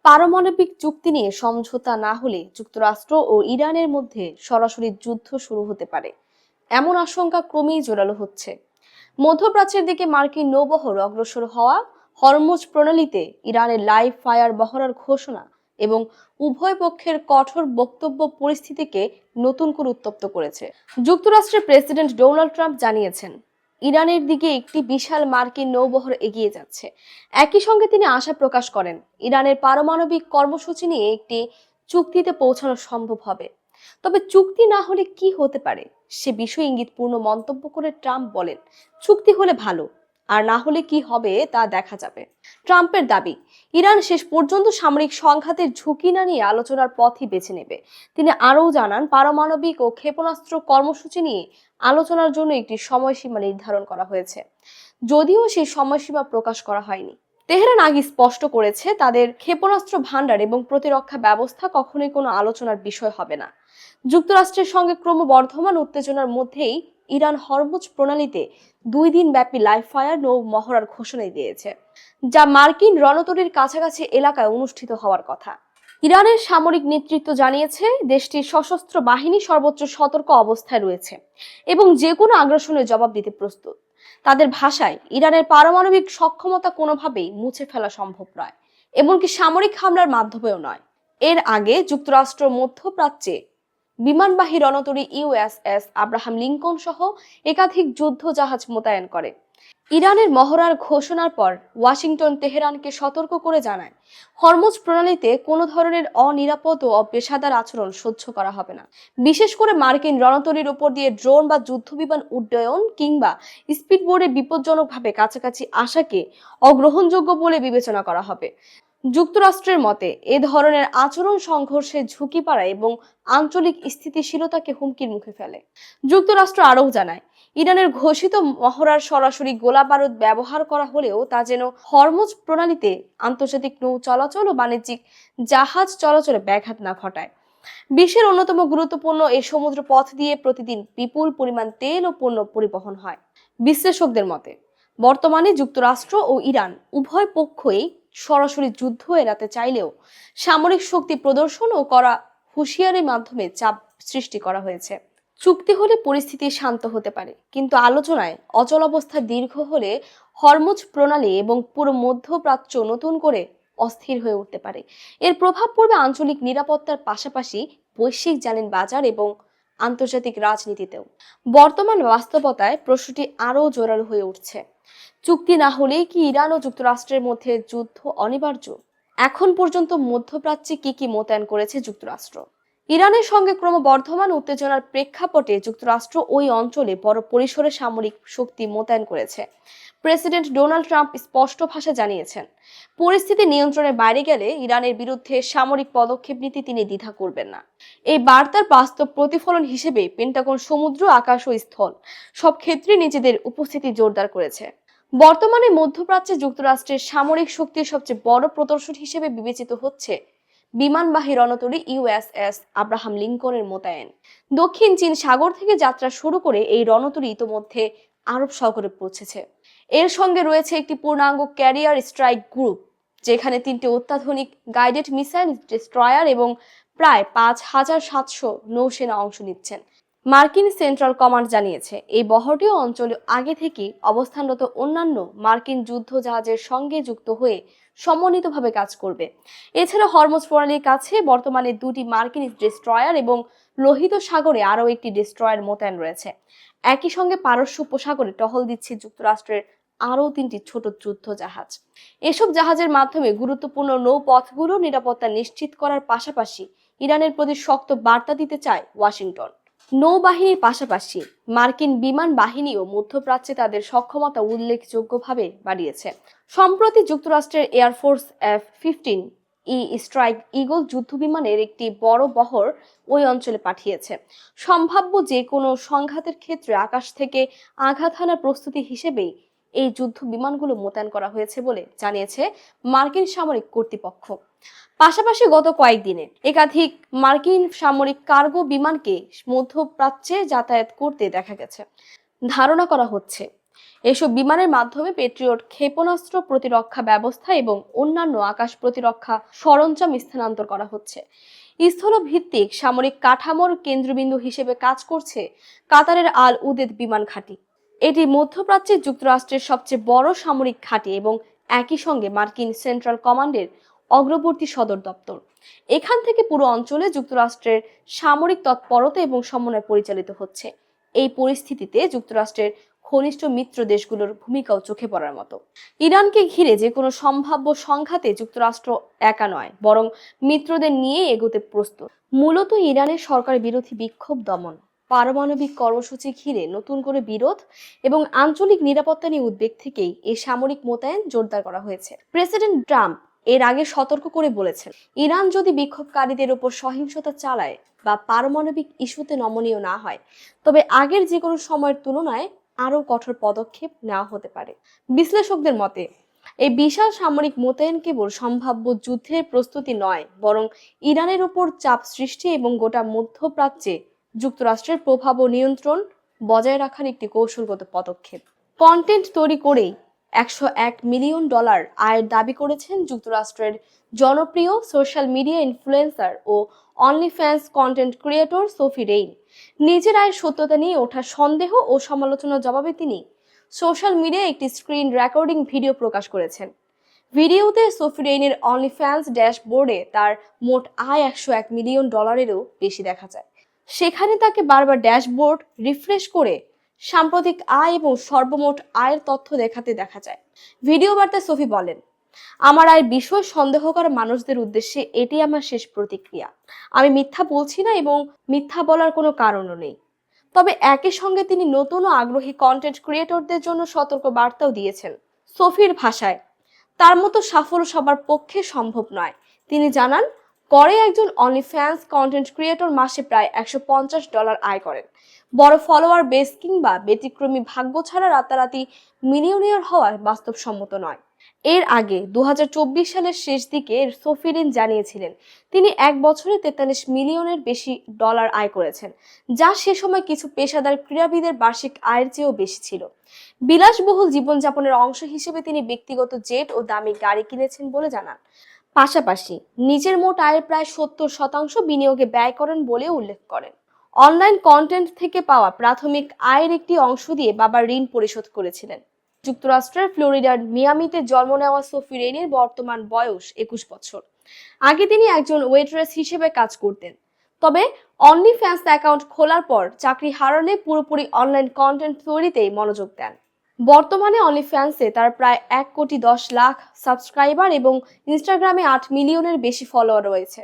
পারমাণবিক চুক্তি নিয়ে সমঝোতা না হলে যুক্তরাষ্ট্র ও ইরানের মধ্যে সরাসরি যুদ্ধ শুরু হতে পারে এমন আশঙ্কা ক্রমেই জোরালো হচ্ছে। মধ্যপ্রাচ্যের দিকে মার্কিন নৌবহর অগ্রসর হওয়া, হরমুজ প্রণালীতে ইরানের লাইভ ফায়ার বহরার ঘোষণা এবং উভয় পক্ষের কঠোর বক্তব্য পরিস্থিতিকে নতুন করে উত্তপ্ত করেছে। যুক্তরাষ্ট্রের প্রেসিডেন্ট ডোনাল্ড ট্রাম্প জানিয়েছেন, ইরানের দিকে একটি বিশাল মার্কিন নৌবহর এগিয়ে যাচ্ছে। একই সঙ্গে তিনি আশা প্রকাশ করেন, ইরানের পারমাণবিক কর্মসূচি নিয়ে একটি চুক্তিতে পৌঁছানো সম্ভব হবে। তবে চুক্তি না হলে কি হতে পারে সে বিষয়ে ইঙ্গিতপূর্ণ মন্তব্য করে ট্রাম্প বলেন, চুক্তি হলে ভালো, আর না হলে কি হবে তা দেখা যাবে। ট্রাম্পের দাবি, ইরান শেষ পর্যন্ত সামরিক সংঘাতের ঝুঁকি না নিয়ে আলোচনার পথই বেছে নেবে। তিনি আরও জানান, পারমাণবিক ও ক্ষেপণাস্ত্র কর্মসূচি নিয়ে আলোচনার জন্য একটি সময়সীমা নির্ধারণ করা হয়েছে, যদিও সেই সময়সীমা প্রকাশ করা হয়নি। তেহরান আগে স্পষ্ট করেছে, তাদের ক্ষেপণাস্ত্র ভান্ডার এবং প্রতিরক্ষা ব্যবস্থা কখনোই কোনো আলোচনার বিষয় হবে না। যুক্তরাষ্ট্রের সঙ্গে ক্রমবর্ধমান উত্তেজনার মধ্যেই ইরান হরমুজ প্রণালীতে 2 দিন ব্যাপী লাইভ ফায়ার নৌ মহড়ার ঘোষণা দিয়েছে, যা মার্কিন রণতরীর কাছাকাছি এলাকায় অনুষ্ঠিত হওয়ার কথা। ইরানের সামরিক নেতৃত্ব জানিয়েছে, দেশটির সশস্ত্র বাহিনী সর্বোচ্চ সতর্ক অবস্থায় রয়েছে এবং যে কোনো আগ্রাসনের জবাব দিতে প্রস্তুত। তাদের ভাষায়, ইরানের পারমাণবিক সক্ষমতা কোনোভাবেই মুছে ফেলা সম্ভব নয়, এমনকি সামরিক হামলার মাধ্যমেও নয়। এর আগে যুক্তরাষ্ট্র মধ্যপ্রাচ্যে বিমানবাহী রণতরী ইউএসএস আব্রাহাম লিঙ্কন সহ একাধিক যুদ্ধ জাহাজ মোতায়েন করে। ইরানের মহড়ার ঘোষণার পর ওয়াশিংটন তেহরানকে সতর্ক করে জানায়, হরমুজ প্রণালীতে কোনো ধরনের অনিরাপদ ও অপেশাদার আচরণ সহ্য করা হবে না। বিশেষ করে মার্কিন রণতরীর উপর দিয়ে ড্রোন বা যুদ্ধবিমান উড্ডয়ন কিংবা স্পিডবোটে বিপজ্জনকভাবে কাছাকাছি আসাকে অগ্রহণযোগ্য বলে বিবেচনা করা হবে। যুক্তরাষ্ট্রের মতে, এ ধরনের আচরণ সংঘর্ষের ঝুঁকি বাড়ায় এবং আঞ্চলিক স্থিতিশীলতাকে হুমকির মুখে ফেলে। যুক্তরাষ্ট্র আরও জানায়, ইরানের ঘোষিত মহড়ার সরাসরি গোলাবারুদ ব্যবহার করা হলেও তা যেন হরমুজ প্রণালীতে আন্তর্জাতিক নৌ চলাচল ও বাণিজ্যিক জাহাজ চলাচলে ব্যাঘাত না ঘটায়। বিশ্বের অন্যতম গুরুত্বপূর্ণ এই সমুদ্র পথ দিয়ে প্রতিদিন বিপুল পরিমাণ তেল ও পণ্য পরিবহন হয়। বিশ্লেষকদের মতে, বর্তমানে যুক্তরাষ্ট্র ও ইরান উভয় পক্ষই সরাসরি যুদ্ধ এড়াতে চাইলেও সামরিক শক্তি প্রদর্শন ও করা হুঁশিয়ারির মাধ্যমে চাপ সৃষ্টি করা হয়েছে। চুক্তি হলে পরিস্থিতি শান্ত হতে পারে, কিন্তু আলোচনায় অচলাবস্থা দীর্ঘ হলে হরমুজ প্রণালী এবং পুরো মধ্যপ্রাচ্য নতুন করে অস্থির হয়ে উঠতে পারে। এর প্রভাব পড়বে আঞ্চলিক নিরাপত্তার পাশাপাশি বৈশ্বিক জ্বালানি বাজার এবং আন্তর্জাতিক রাজনীতিতেও। বর্তমান বাস্তবতায় প্রশ্নটি আরও জোরালো হয়ে উঠছে, চুক্তি না হলেই কি ইরান ও যুক্তরাষ্ট্রের মধ্যে যুদ্ধ অনিবার্য? এখন পর্যন্ত মধ্যপ্রাচ্যে কি কি মোতায়েন করেছে যুক্তরাষ্ট্র? ইরানের সঙ্গে ক্রমবর্ধমান উত্তেজনার প্রেক্ষাপটে যুক্তরাষ্ট্র ওই অঞ্চলে বড় পরিসরে সামরিক শক্তি মোতায়েন করেছে। প্রেসিডেন্ট ডোনাল্ড ট্রাম্প স্পষ্ট ভাষায় জানিয়েছেন, পরিস্থিতি নিয়ন্ত্রণের বাইরে গেলে ইরানের বিরুদ্ধে সামরিক পদক্ষেপ নিতে তিনি দ্বিধা করবেন না। এই বার্তার বাস্তব প্রতিফলন হিসেবে পেন্টাগন সমুদ্র, আকাশ ও স্থল সব ক্ষেত্রে নিজেদের উপস্থিতি জোরদার করেছে। বর্তমানে মধ্যপ্রাচ্যে যুক্তরাষ্ট্রের সামরিক শক্তির সবচেয়ে বড় প্রদর্শন হিসেবে বিবেচিত হচ্ছে বিমানবাহী রণতরী ইউএসএস আব্রাহাম লিঙ্কনের মোতায়েন। দক্ষিণ চীন সাগর থেকে যাত্রা শুরু করে এই রণতরী ইতোমধ্যে আরব সাগরে পৌঁছেছে। এর সঙ্গে রয়েছে একটি পূর্ণাঙ্গ ক্যারিয়ার স্ট্রাইক গ্রুপ, যেখানে 3টি অত্যাধুনিক গাইডেড মিসাইল ডেস্ট্রয়ার এবং প্রায় 5700 নৌসেনা অংশ নিচ্ছেন। মার্কিন সেন্ট্রাল কমান্ড জানিয়েছে, এই বহরটিও অঞ্চলে আগে থেকে অবস্থানরত অন্যান্য মার্কিন যুদ্ধ জাহাজের সঙ্গে যুক্ত হয়ে সমন্বিতভাবে কাজ করবে। এছাড়া হরমুজ প্রণালীর কাছে বর্তমানে 2টি মার্কিন ডেস্ট্রয়ার এবং লোহিত সাগরে আরও একটি ডেস্ট্রয়ার মোতায়েন রয়েছে। একই সঙ্গে পারস্য উপসাগরে টহল দিচ্ছে যুক্তরাষ্ট্রের আরও 3টি ছোট যুদ্ধ জাহাজ। এসব জাহাজের মাধ্যমে গুরুত্বপূর্ণ নৌপথগুলো নিরাপত্তা নিশ্চিত করার পাশাপাশি ইরানের প্রতি শক্ত বার্তা দিতে চায় ওয়াশিংটন। নৌবাহিনীর পাশাপাশি মার্কিন বিমান বাহিনীও মধ্যপ্রাচ্যে তাদের সক্ষমতা উল্লেখযোগ্যভাবে বাড়িয়েছে। সম্প্রতি যুক্তরাষ্ট্রের এয়ারফোর্স F-15E স্ট্রাইক ঈগল যুদ্ধবিমানের একটি বড় বহর ওই অঞ্চলে পাঠিয়েছে। সম্ভাব্য যে কোনো সংঘাতের ক্ষেত্রে আকাশ থেকে আঘাত হানার প্রস্তুতি হিসেবেই এই যুদ্ধ বিমানগুলো মোতায়েন করা হয়েছে বলে জানিয়েছে মার্কিন সামরিক কর্তৃপক্ষ। পাশাপাশি গত কয়েকদিনে একাধিক মার্কিন সামরিক কার্গো বিমানকে মধ্যপ্রাচ্যে যাতায়াত করতে দেখা গেছে। ধারণা করা হচ্ছে, এসব বিমানের মাধ্যমে পেট্রিয়ট ক্ষেপণাস্ত্র প্রতিরক্ষা ব্যবস্থা এবং অন্যান্য আকাশ প্রতিরক্ষা সরঞ্জাম স্থানান্তর করা হচ্ছে। স্থলভিত্তিক সামরিক কাঠামোর কেন্দ্রবিন্দু হিসেবে কাজ করছে কাতারের আল উদেদ বিমান ঘাঁটি। এটি মধ্যপ্রাচ্যে যুক্তরাষ্ট্রের সবচেয়ে বড় সামরিক ঘাঁটি এবং একই সঙ্গে মার্কিন সেন্ট্রাল কমান্ডের অগ্রবর্তী সদর দপ্তর। এখান থেকে পুরো অঞ্চলে যুক্তরাষ্ট্রের সামরিক তৎপরতা এবং সমন্বয় পরিচালিত হচ্ছে। এই পরিস্থিতিতে যুক্তরাষ্ট্রের ঘনিষ্ঠ মিত্র দেশগুলোর ভূমিকাও চোখে পড়ার মতো। ইরানকে ঘিরে যে কোনো সম্ভাব্য সংঘাতে যুক্তরাষ্ট্র একা নয়, বরং মিত্রদের নিয়ে এগোতে প্রস্তুত। মূলত ইরানের সরকার বিরোধী বিক্ষোভ দমন, পারমাণবিক কর্মসূচি ঘিরে নতুন করে বিরোধ এবং আঞ্চলিক নিরাপত্তা নিয়ে উদ্বেগ থেকেই এই সামরিক মোতায়েন জোরদার করা হয়েছে। প্রেসিডেন্ট ট্রাম্প এর আগে সতর্ক করে বলেছেন, ইরান যদি বিক্ষোভকারীদের উপর সহিংসতা চালায় বা পারমাণবিক ইস্যুতে নমনীয় না হয়, তবে আগের যে কোনো সময়ের তুলনায় আরও কঠোর পদক্ষেপ নেওয়া হতে পারে। বিশ্লেষকদের মতে এই বিশাল সামরিক মোতায়েন কেবল সম্ভাব্য যুদ্ধের প্রস্তুতি নয়, বরং ইরানের উপর চাপ সৃষ্টি এবং গোটা মধ্যপ্রাচ্যে যুক্তরাষ্ট্রের প্রভাব ও নিয়ন্ত্রণ বজায় রাখার একটি কৌশলগত পদক্ষেপ। কন্টেন্ট তৈরি করেই $101 মিলিয়ন আয়ের দাবি করেছেন যুক্তরাষ্ট্রের জনপ্রিয় সোশ্যাল মিডিয়া ইনফ্লুয়েন্সার ও অনলিফ্যান্স কন্টেন্ট ক্রিয়েটর সোফি রেইন। নিজের আয়ের সত্যতা নিয়ে ওঠা সন্দেহ ও সমালোচনার জবাবে তিনি সোশ্যাল মিডিয়ায় একটি স্ক্রিন রেকর্ডিং ভিডিও প্রকাশ করেছেন। ভিডিওতে সোফি রেইনের অনলিফ্যান্স ড্যাশবোর্ডে তার মোট আয় $101 মিলিয়ন বেশি দেখা যায়। সেখানে তাকে বারবার ড্যাশবোর্ড রিফ্রেশ করে সাম্প্রতিক আয় এবং সর্বমোট আয়ের তথ্য দেখাতে দেখা যায়। ভিডিও বার্তায় সোফি বলেন, আমার আয়ের বিষয়ে সন্দেহ করা মানুষদের উদ্দেশ্যে এটি আমার শেষ প্রতিক্রিয়া। আমি মিথ্যা বলছি না এবং মিথ্যা বলার কোনো কারণও নেই। তবে একই সঙ্গে তিনি নতুন ও আগ্রহী কন্টেন্ট ক্রিয়েটরদের জন্য সতর্ক বার্তাও দিয়েছেন। সোফির ভাষায়, তার মতো সাফল্য সবার পক্ষে সম্ভব নয়। তিনি জানান, গড়ে একজন অনলিফ্যান্স কন্টেন্ট ক্রিয়েটর মাসে প্রায় $150 আয় করেন। বড় ফলোয়ার বেস কিংবা ব্যতিক্রমী ভাগ্য ছাড়া রাতারাতি মিলিয়নিয়ার হওয়া বাস্তবসম্মত নয়। এর আগে 2024 সালের শেষ দিকে সোফি রেইন জানিয়েছিলেন তিনি এক বছরে $43 মিলিয়নের বেশি আয় করেছেন, যা সে সময় কিছু পেশাদার ক্রীড়াবিদের বার্ষিক আয়ের চেয়েও বেশি ছিল। বিলাসবহুল জীবনযাপনের অংশ হিসেবে তিনি ব্যক্তিগত জেট ও দামি গাড়ি কিনেছেন বলে জানান। পাশাপাশি নিজের মোট আয়ের প্রায় 70% বিনিয়োগে ব্যয় করেন বলেও উল্লেখ করেন। অনলাইন কন্টেন্ট থেকে পাওয়া প্রাথমিক আয়ের একটি অংশ দিয়ে বাবার ঋণ পরিশোধ করেছিলেন। যুক্তরাষ্ট্রের ফ্লোরিডার মিয়ামিতে জন্ম নেওয়া সোফি রেইনের বর্তমান বয়স 21 বছর। আগে তিনি একজন ওয়েট্রেস হিসেবে কাজ করতেন, তবে অনলিফ্যান্স অ্যাকাউন্ট খোলার পর চাকরি হারালে পুরোপুরি অনলাইন কন্টেন্ট তৈরিতেই মনোযোগ দেন। বর্তমানে অনলিফ্যান্সে তার প্রায় 1,10,00,000 সাবস্ক্রাইবার এবং ইনস্টাগ্রামে 8 মিলিয়নের বেশি ফলোয়ার রয়েছে।